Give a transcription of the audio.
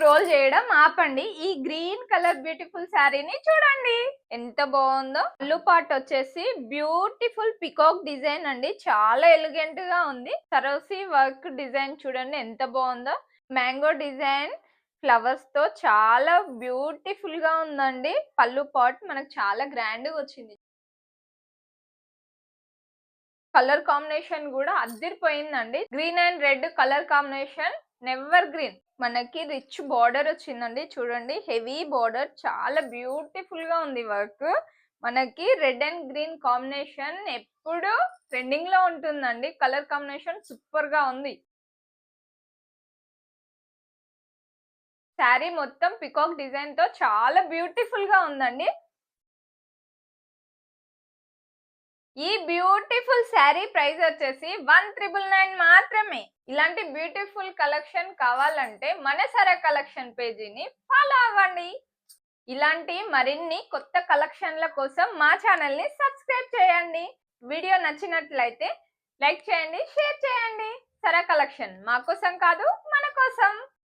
Scroll చేయడం ఆపండి. ఈ గ్రీన్ కలర్ బ్యూటిఫుల్ శారీని చూడండి ఎంత బాగుందో. పళ్ళు పార్ట్ వచ్చేసి బ్యూటిఫుల్ పికాక్ డిజైన్ అండి, చాలా ఎలిగెంట్ గా ఉంది. సరోసి వర్క్ డిజైన్ చూడండి ఎంత బాగుందో. మ్యాంగో డిజైన్ ఫ్లవర్స్ తో చాలా బ్యూటిఫుల్ గా ఉందండి. పళ్ళు పార్ట్ మనకు చాలా గ్రాండ్ గా వచ్చింది. కలర్ కాంబినేషన్ కూడా అద్దరిపోయిందండి. Green and red colour combination never green. మనకి రిచ్ బార్డర్ వచ్చిందండి, చూడండి హెవీ బార్డర్, చాలా బ్యూటిఫుల్ గా ఉంది వర్క్. మనకి రెడ్ అండ్ గ్రీన్ కాంబినేషన్ ఎప్పుడు ట్రెండింగ్ లో ఉంటుందండి. కలర్ కాంబినేషన్ సూపర్ గా ఉంది. శారీ మొత్తం పికాక్ డిజైన్ తో చాలా బ్యూటిఫుల్ గా ఉందండి. ఈ బ్యూటిఫుల్ శారీ ప్రైస్ వచ్చేసి 1399 మాత్రమే. ఇలాంటి బ్యూటిఫుల్ కలెక్షన్ కావాలంటే మన సరా కలెక్షన్ పేజీని ఫాలో అవ్వండి. ఇలాంటి మరిన్ని కొత్త కలెక్షన్ల కోసం మా ఛానల్ ని సబ్స్క్రైబ్ చేయండి. వీడియో నచ్చినట్లయితే లైక్ చేయండి, షేర్ చేయండి. సరా కలెక్షన్ మా కోసం కాదు, మన కోసం.